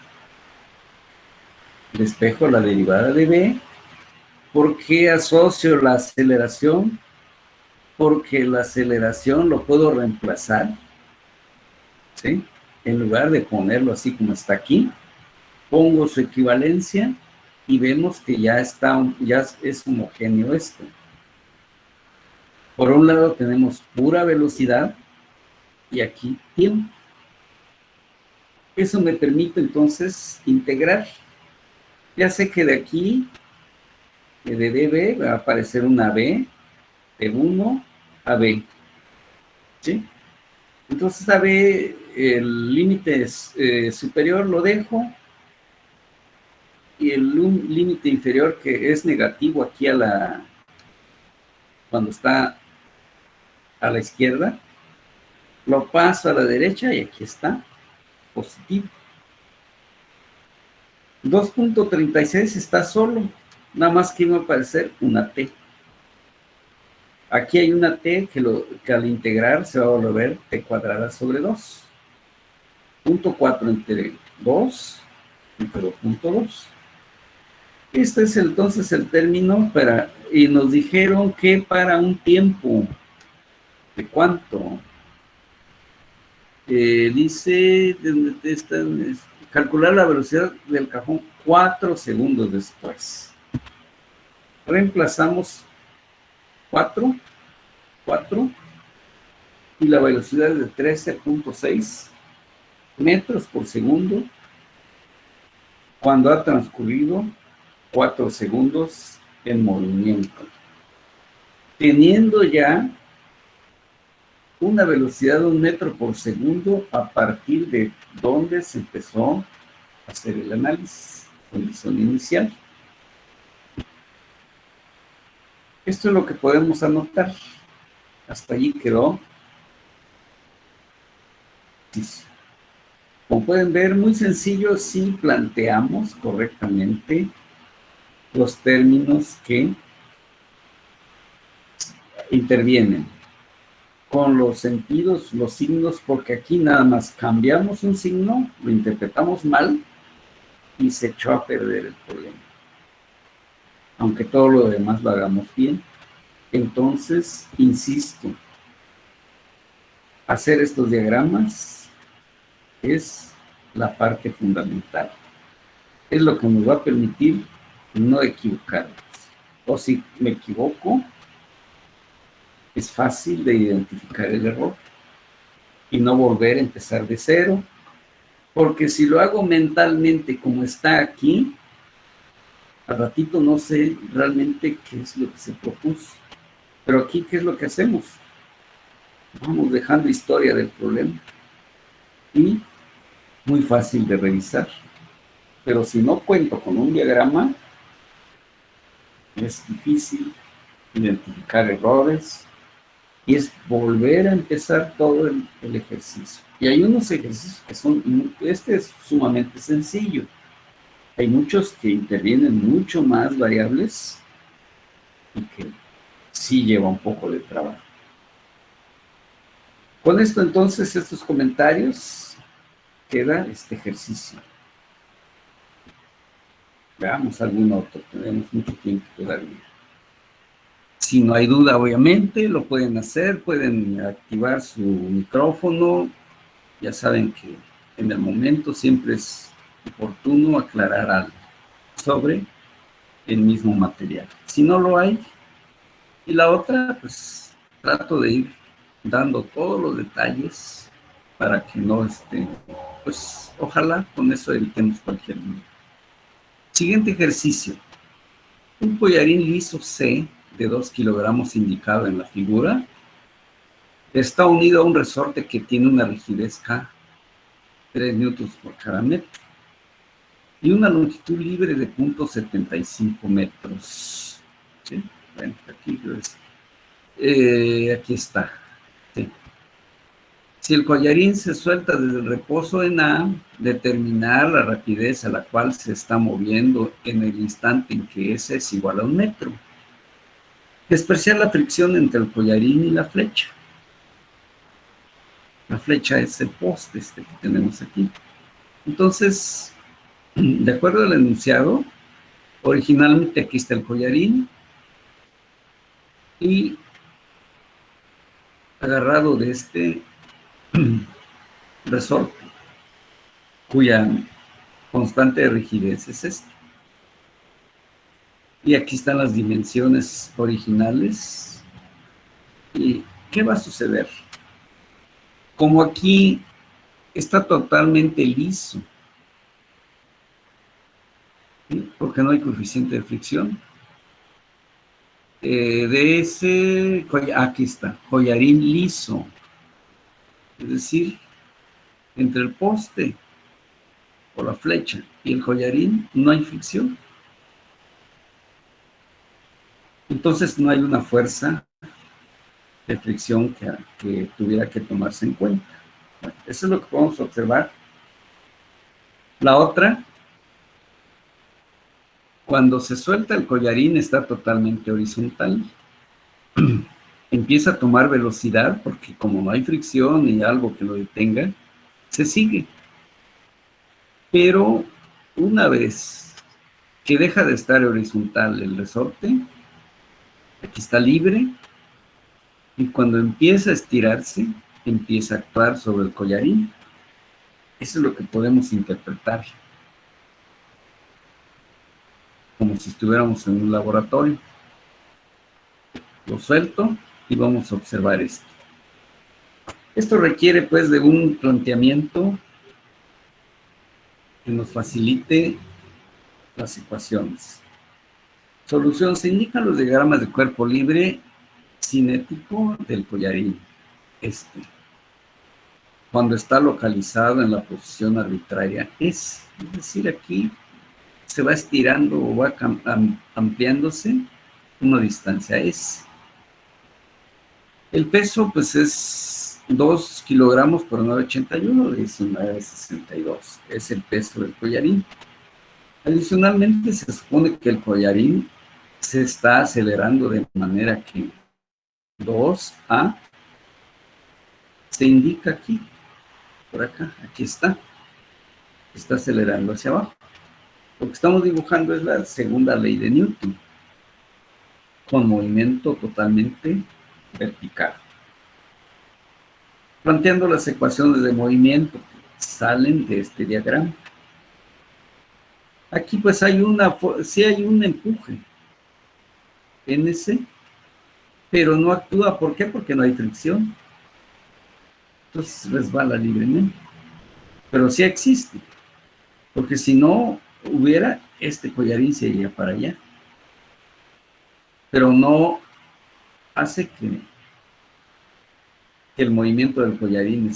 despejo la derivada de b. ¿Por qué asocio la aceleración? Porque la aceleración lo puedo reemplazar, ¿sí? En lugar de ponerlo así como está aquí, pongo su equivalencia y vemos que ya es homogéneo esto. Por un lado tenemos pura velocidad y aquí tiempo. Eso me permite entonces integrar. Ya sé que de aquí, de dB, va a aparecer una B, de 1 a B. ¿Sí? Entonces a B, el límite superior lo dejo, y el límite inferior, que es negativo aquí cuando está a la izquierda, lo paso a la derecha y aquí está, positivo. 2.36 está solo, nada más que iba a aparecer una T. Aquí hay una T que al integrar se va a volver T cuadrada sobre 2. Punto 4 entre 2, pero punto 2. Este es entonces el término y nos dijeron que para un tiempo, ¿de cuánto? Dice, calcular la velocidad del cajón 4 segundos después. Reemplazamos 4, y la velocidad es de 13.6 metros por segundo cuando ha transcurrido 4 segundos en movimiento, teniendo ya una velocidad de 1 metro por segundo a partir de donde se empezó a hacer el análisis, condición inicial. Esto es lo que podemos anotar. Hasta allí quedó. Como pueden ver, muy sencillo si planteamos correctamente los términos que intervienen con los sentidos, los signos, porque aquí nada más cambiamos un signo, lo interpretamos mal y se echó a perder el problema. Aunque todo lo demás lo hagamos bien. Entonces, insisto, hacer estos diagramas es la parte fundamental. Es lo que nos va a permitir no equivocarnos. O si me equivoco, es fácil de identificar el error y no volver a empezar de cero, porque si lo hago mentalmente como está aquí, al ratito no sé realmente qué es lo que se propuso. Pero aquí, ¿qué es lo que hacemos? Vamos dejando historia del problema y muy fácil de revisar. Pero si no cuento con un diagrama, es difícil identificar errores y es volver a empezar todo el ejercicio. Y hay unos ejercicios que este es sumamente sencillo. Hay muchos que intervienen mucho más variables y que sí lleva un poco de trabajo. Con esto entonces, estos comentarios, queda este ejercicio. Veamos algún otro, tenemos mucho tiempo todavía. Si no hay duda, obviamente, lo pueden hacer, pueden activar su micrófono. Ya saben que en el momento siempre es oportuno aclarar algo sobre el mismo material. Si no lo hay, y la otra, pues trato de ir dando todos los detalles para que no pues ojalá con eso evitemos cualquier duda. Siguiente ejercicio. Un collarín liso C de 2 kilogramos indicado en la figura está unido a un resorte que tiene una rigidez K, 3 newtons por cada metro, y una longitud libre de 0.75 metros. ¿Sí? Bueno, aquí está. ¿Sí? Si el collarín se suelta desde el reposo en A, determinar la rapidez a la cual se está moviendo en el instante en que S es igual a 1 metro. Despreciar la fricción entre el collarín y la flecha. La flecha es el poste que tenemos aquí. Entonces, de acuerdo al enunciado, originalmente aquí está el collarín y agarrado de este resorte, cuya constante de rigidez es esta. Y aquí están las dimensiones originales. ¿Y qué va a suceder? Como aquí está totalmente liso, ¿sí? Porque no hay coeficiente de fricción. De ese, aquí está, collarín liso. Es decir, entre el poste o la flecha y el collarín no hay fricción. Entonces no hay una fuerza de fricción que tuviera que tomarse en cuenta. Bueno, eso es lo que podemos observar. La otra, cuando se suelta el collarín está totalmente horizontal. Empieza a tomar velocidad porque como no hay fricción ni algo que lo detenga, se sigue. Pero una vez que deja de estar horizontal el resorte, aquí está libre, y cuando empieza a estirarse, empieza a actuar sobre el collarín. Eso es lo que podemos interpretar, como si estuviéramos en un laboratorio. Lo suelto y vamos a observar esto. Esto requiere pues de un planteamiento que nos facilite las ecuaciones. Solución: se indican los diagramas de cuerpo libre cinético del collarín. Cuando está localizado en la posición arbitraria es decir, aquí se va estirando o va ampliándose una distancia S. El peso pues es 2 kilogramos por 981, 19,62. Es el peso del collarín. Adicionalmente se supone que el collarín se está acelerando de manera que 2A se indica aquí, por acá, aquí está acelerando hacia abajo. Lo que estamos dibujando es la segunda ley de Newton, con movimiento totalmente vertical. Planteando las ecuaciones de movimiento que salen de este diagrama. Aquí pues sí hay un empuje, NC, pero no actúa. ¿Por qué? Porque no hay fricción. Entonces resbala libremente. Pero sí existe, porque si no hubiera, este collarín se iría para allá. Pero no hace que el movimiento del collarín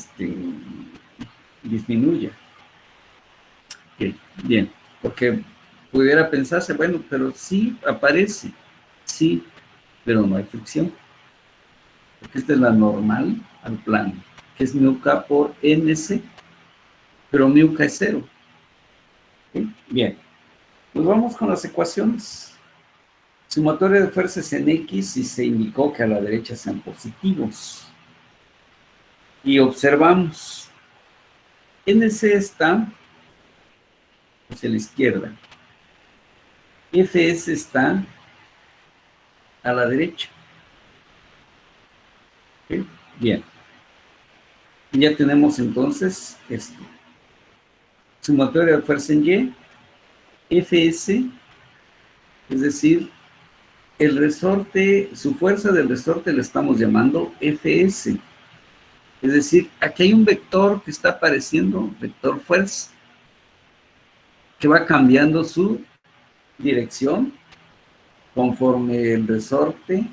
disminuya. Okay, bien, porque pudiera pensarse, bueno, pero sí aparece, sí, pero no hay fricción. Porque esta es la normal al plano, que es μk por NC, pero μk es 0. ¿Okay? Bien, pues vamos con las ecuaciones. Sumatoria de fuerzas en X y se indicó que a la derecha sean positivos. Y observamos, NC está hacia la izquierda, FS está a la derecha. ¿Okay? Bien. Y ya tenemos entonces esto. Sumatoria de fuerza en Y, FS, es decir, el resorte, su fuerza del resorte le estamos llamando FS. Es decir, aquí hay un vector que está apareciendo, vector fuerza, que va cambiando su dirección conforme el resorte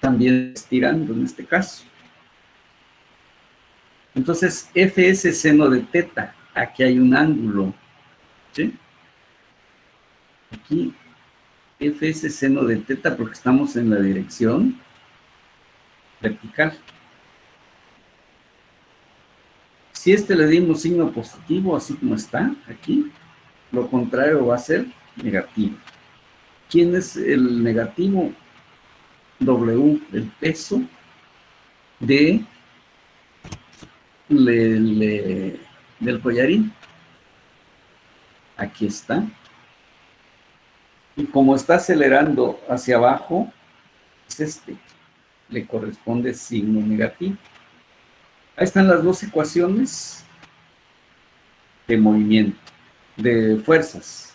también estirando en este caso. Entonces, Fs seno de teta, aquí hay un ángulo, ¿sí? Aquí, Fs seno de teta porque estamos en la dirección vertical. Si le dimos signo positivo, así como está aquí, lo contrario va a ser negativo. ¿Quién es el negativo? W, el peso del collarín. Aquí está. Y como está acelerando hacia abajo, es le corresponde signo negativo. Ahí están las dos ecuaciones de movimiento, de fuerzas.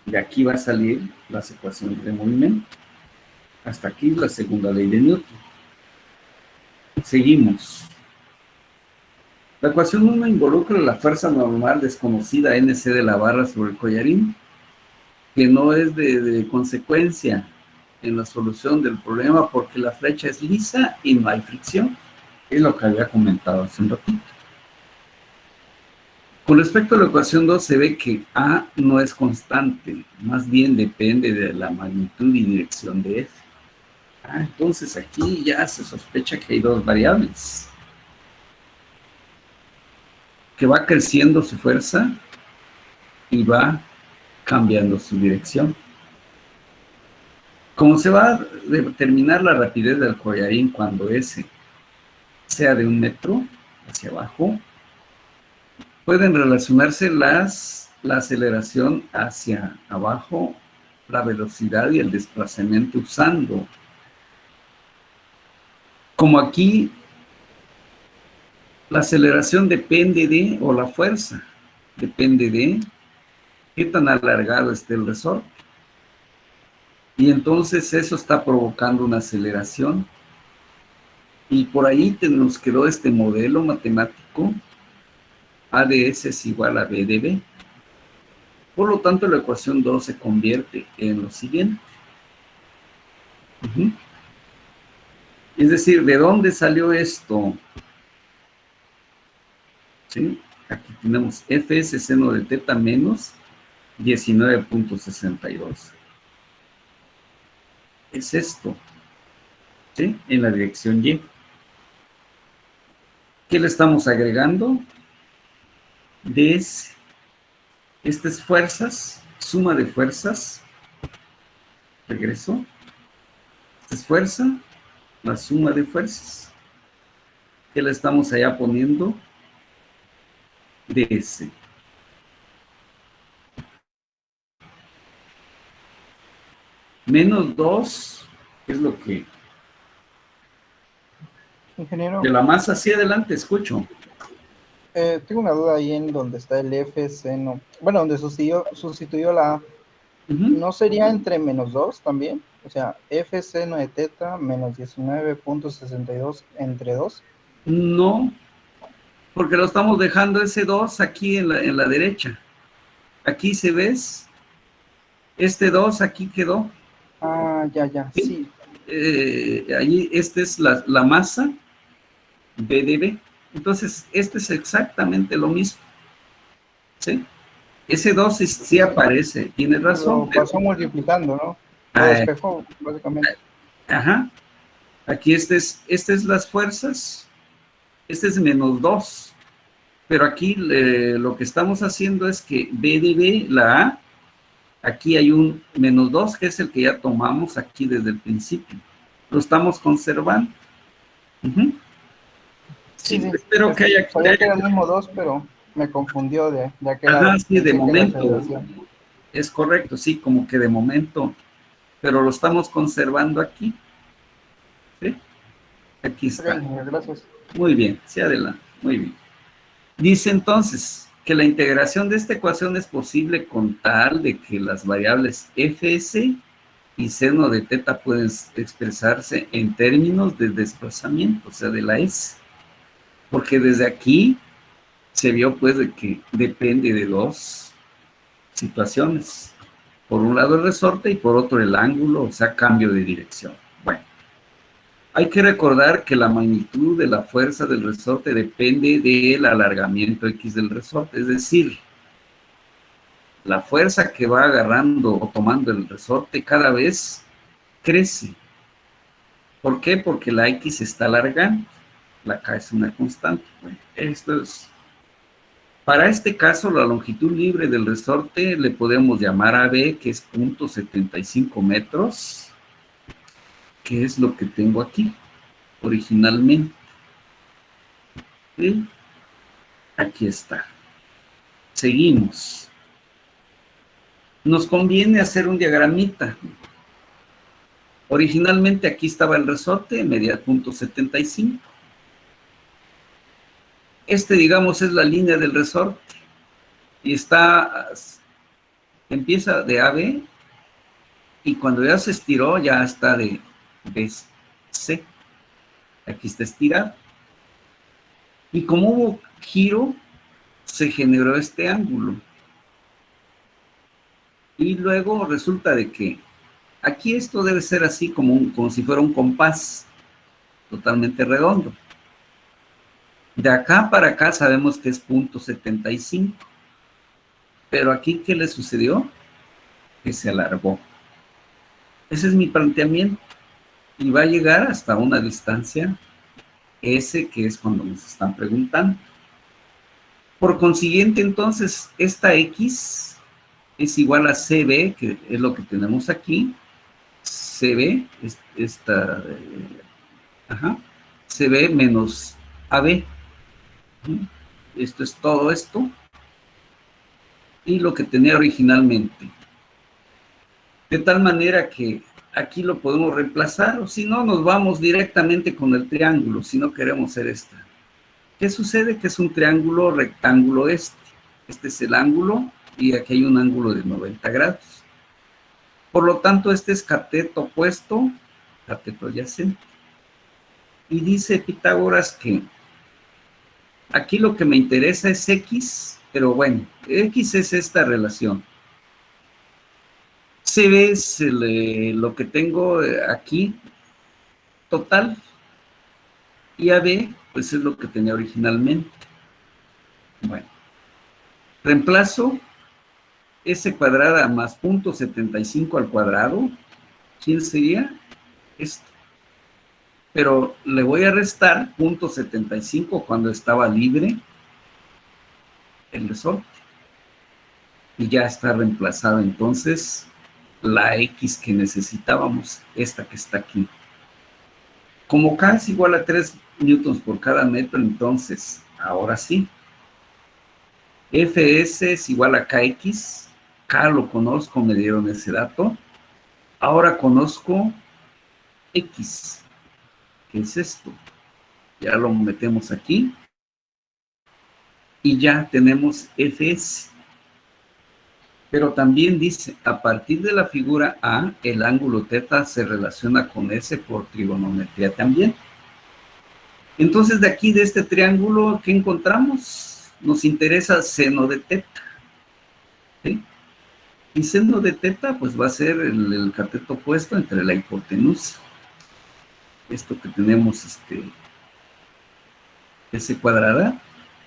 De aquí va a salir las ecuaciones de movimiento. Hasta aquí la segunda ley de Newton. Seguimos. La ecuación 1 involucra la fuerza normal desconocida NC de la barra sobre el collarín, que no es de consecuencia en la solución del problema porque la flecha es lisa y no hay fricción. Es lo que había comentado hace un ratito. Con respecto a la ecuación 2 se ve que A no es constante, más bien depende de la magnitud y dirección de F. Entonces aquí ya se sospecha que hay dos variables. Que va creciendo su fuerza y va cambiando su dirección. Como se va a determinar la rapidez del collarín cuando S sea de 1 metro hacia abajo, pueden relacionarse la aceleración hacia abajo, la velocidad y el desplazamiento usando. Como aquí, la aceleración depende de, o la fuerza, depende de qué tan alargado esté el resorte. Y entonces eso está provocando una aceleración. Y por ahí nos quedó este modelo matemático, A de S es igual a B de B. Por lo tanto, la ecuación 2 se convierte en lo siguiente. Es decir, ¿de dónde salió esto? ¿Sí? Aquí tenemos Fs seno de teta menos 19.62. Es esto, ¿sí? En la dirección Y. ¿Qué le estamos agregando? ds. Esta es fuerzas, suma de fuerzas. Regreso. Esta es fuerza, la suma de fuerzas. ¿Qué le estamos allá poniendo? ds. Menos 2, ¿qué es lo que? Ingeniero. De la masa hacia adelante, escucho. Tengo una duda ahí en donde está el F seno. Bueno, donde sustituyó la A. ¿No sería entre menos 2 también? O sea, F seno de teta menos 19.62 entre 2. No, porque lo estamos dejando ese 2 aquí en la derecha. Aquí se ves, este 2 aquí quedó. Ah, ya, sí. Allí, esta es la masa, B de B. Entonces, este es exactamente lo mismo. ¿Sí? Ese 2 sí aparece, tiene razón. Lo pasó multiplicando, ¿no? Lo Ah, despejó, básicamente. ajá. Aquí este es las fuerzas. Este es menos 2. Pero aquí lo que estamos haciendo es que B de B, la A, aquí hay un menos 2, que es el que ya tomamos aquí desde el principio. Lo estamos conservando. Sí, Sí. espero que haya... Sabía que era el mismo 2, pero me confundió de aquel lado. Ajá, sí, de Pensé que la momento. aceleración. Es correcto, sí, como que de momento. Pero lo estamos conservando aquí. ¿Sí? Aquí está. Ok, gracias. Muy bien, sí, adelante. Muy bien. Dice entonces que la integración de esta ecuación es posible con tal de que las variables fs y seno de teta pueden expresarse en términos de desplazamiento, o sea, de la s. Porque desde aquí se vio pues de que depende de dos situaciones. Por un lado el resorte y por otro el ángulo, o sea, cambio de dirección. Bueno, hay que recordar que la magnitud de la fuerza del resorte depende del alargamiento X del resorte, es decir, la fuerza que va agarrando o tomando el resorte cada vez crece. ¿Por qué? Porque la X se está alargando, la K es una constante. Bueno, esto es... Para este caso, la longitud libre del resorte le podemos llamar AB, que es 0.75 metros, que es lo que tengo aquí, originalmente. ¿Sí? Aquí está. Seguimos. Nos conviene hacer un diagramita. Originalmente aquí estaba el resorte, media punto 75. Digamos, es la línea del resorte. Y empieza de AB, y cuando ya se estiró, ya está de BC. Aquí está estirado. Y como hubo giro, se generó este ángulo. Y luego resulta de que aquí esto debe ser así como si fuera un compás totalmente redondo. De acá para acá sabemos que es punto 75. Pero aquí, ¿qué le sucedió? Que se alargó. Ese es mi planteamiento. Y va a llegar hasta una distancia S, que es cuando nos están preguntando. Por consiguiente, entonces, esta X es igual a CB, que es lo que tenemos aquí. CB, CB menos AB. Esto es todo esto. Y lo que tenía originalmente. De tal manera que aquí lo podemos reemplazar, o si no, nos vamos directamente con el triángulo, si no queremos hacer esta. ¿Qué sucede? Que es un triángulo rectángulo este. Este es el ángulo, y aquí hay un ángulo de 90 grados. Por lo tanto, este es cateto opuesto, cateto adyacente. Y dice Pitágoras que aquí lo que me interesa es X, pero bueno, X es esta relación. CB es lo que tengo aquí, total, y AB, pues es lo que tenía originalmente. Bueno, reemplazo S cuadrada más punto 75 al cuadrado. ¿Quién sería? Esto. Pero le voy a restar punto 75 cuando estaba libre el resorte. Y ya está reemplazada entonces la X que necesitábamos, esta que está aquí. Como K es igual a 3 newtons por cada metro, entonces, ahora sí, Fs es igual a Kx. K lo conozco, me dieron ese dato. Ahora conozco X, que es esto. Ya lo metemos aquí. Y ya tenemos Fs. Pero también dice, a partir de la figura A, el ángulo θ se relaciona con S por trigonometría también. Entonces, de aquí, de este triángulo, ¿qué encontramos? Nos interesa seno de θ. ¿Sí? Y seno de θ, pues va a ser el cateto opuesto entre la hipotenusa. Esto que tenemos, S cuadrada,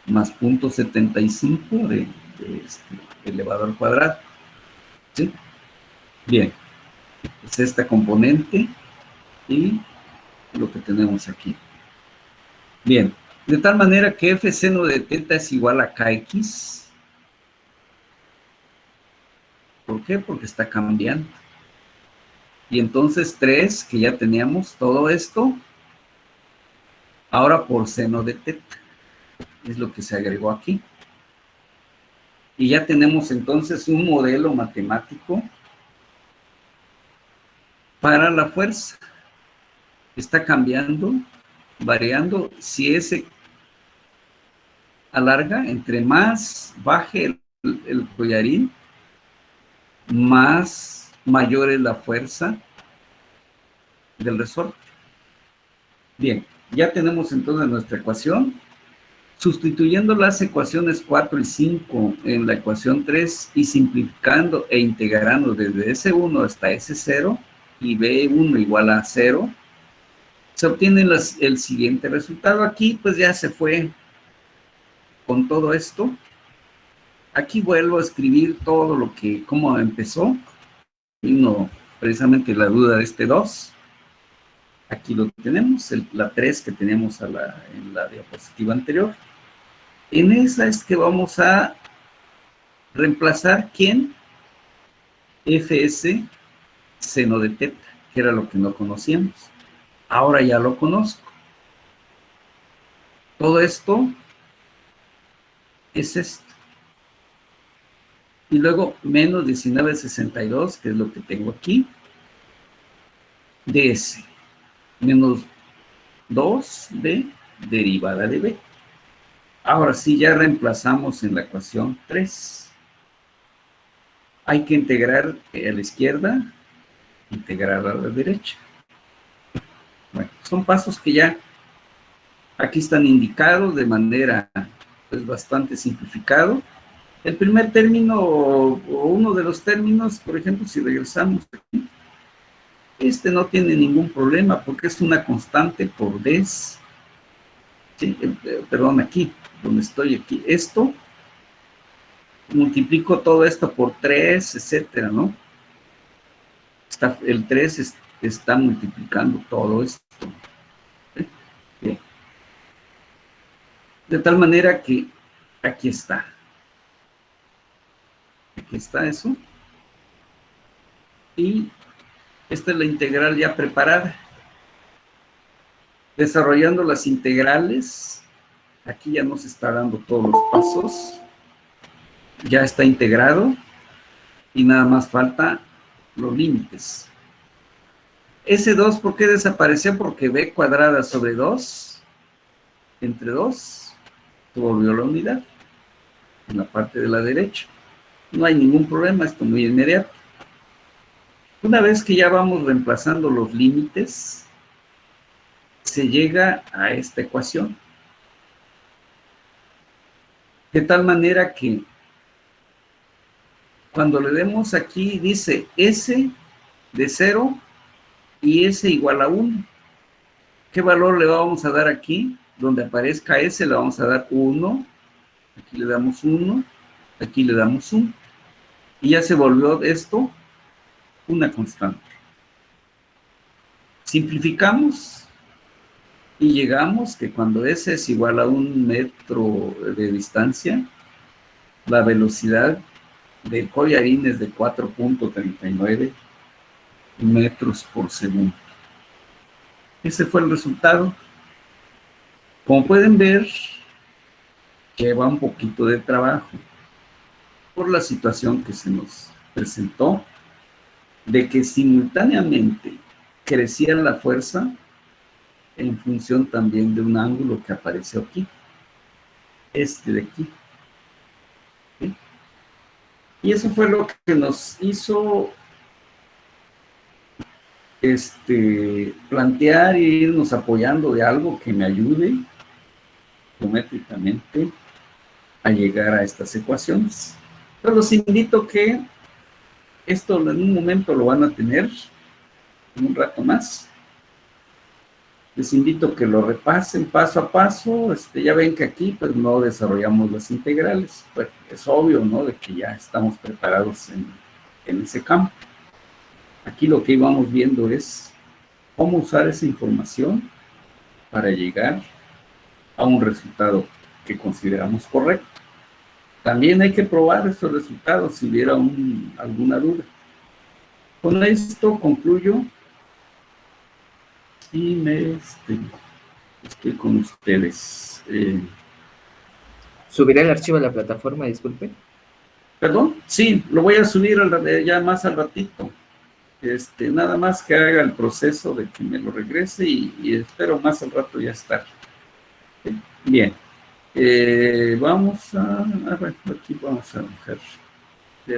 más punto 75 elevado al cuadrado. ¿Sí? Bien, es esta componente y lo que tenemos aquí. Bien, de tal manera que F seno de θ es igual a Kx. ¿Por qué? Porque está cambiando. Y entonces 3, que ya teníamos todo esto, ahora por seno de θ. Es lo que se agregó aquí. Y ya tenemos entonces un modelo matemático para la fuerza. Está cambiando, variando. Si S alarga, entre más baje el collarín, mayor es la fuerza del resorte. Bien, ya tenemos entonces nuestra ecuación. Sustituyendo las ecuaciones 4 y 5 en la ecuación 3 y simplificando e integrando desde S1 hasta S0 y B1 igual a 0, se obtiene el siguiente resultado. Aquí pues ya se fue con todo esto. Aquí vuelvo a escribir todo cómo empezó. Vino precisamente la duda de este 2. Aquí lo tenemos, la 3 que teníamos en la diapositiva anterior. En esa es que vamos a reemplazar, ¿quién? Fs seno de θ, que era lo que no conocíamos. Ahora ya lo conozco. Todo esto es esto. Y luego menos 1962, que es lo que tengo aquí, de S. Menos 2 de derivada de B. Ahora sí, ya reemplazamos en la ecuación 3. Hay que integrar a la izquierda, integrar a la derecha. Bueno, son pasos que ya aquí están indicados de manera pues, bastante simplificado. El primer término o uno de los términos, por ejemplo, si regresamos aquí, este no tiene ningún problema porque es una constante por des. Sí, perdón, aquí, donde estoy aquí. Esto, multiplico todo esto por 3, etcétera, ¿no? El 3 está multiplicando todo esto. Bien. De tal manera que aquí está. Aquí está eso. Y esta es la integral ya preparada. Desarrollando las integrales, aquí ya nos está dando todos los pasos. Ya está integrado y nada más falta los límites. Ese 2, ¿por qué desapareció? Porque b cuadrada sobre 2, entre 2, se volvió la unidad en la parte de la derecha. No hay ningún problema, esto es muy inmediato. Una vez que ya vamos reemplazando los límites, se llega a esta ecuación. De tal manera que cuando le demos aquí, dice S de 0 y S igual a 1. ¿Qué valor le vamos a dar aquí? Donde aparezca S le vamos a dar 1. Aquí le damos 1. Aquí le damos 1. Y ya se volvió esto una constante. Simplificamos y llegamos que cuando S es igual a 1 metro de distancia, la velocidad del collarín es de 4.39 metros por segundo. Ese fue el resultado. Como pueden ver, lleva un poquito de trabajo por la situación que se nos presentó de que simultáneamente crecía la fuerza en función también de un ángulo que apareció aquí, este de aquí. ¿Sí? Y eso fue lo que nos hizo plantear e irnos apoyando de algo que me ayude geométricamente a llegar a estas ecuaciones. Pero los invito que esto en un momento lo van a tener, en un rato más. Les invito a que lo repasen paso a paso. Ya ven que aquí pues no desarrollamos las integrales. Pues es obvio, ¿no? De que ya estamos preparados en ese campo. Aquí lo que íbamos viendo es cómo usar esa información para llegar a un resultado que consideramos correcto. También hay que probar esos resultados si hubiera alguna duda. Con esto concluyo y estoy con ustedes. ¿Subirá el archivo a la plataforma, disculpe? ¿Perdón? Sí, lo voy a subir ya más al ratito. Nada más que haga el proceso de que me lo regrese y espero más al rato ya estar. Bien. Vamos a ver, aquí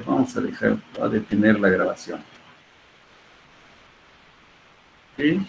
vamos a detener la grabación. ¿Sí?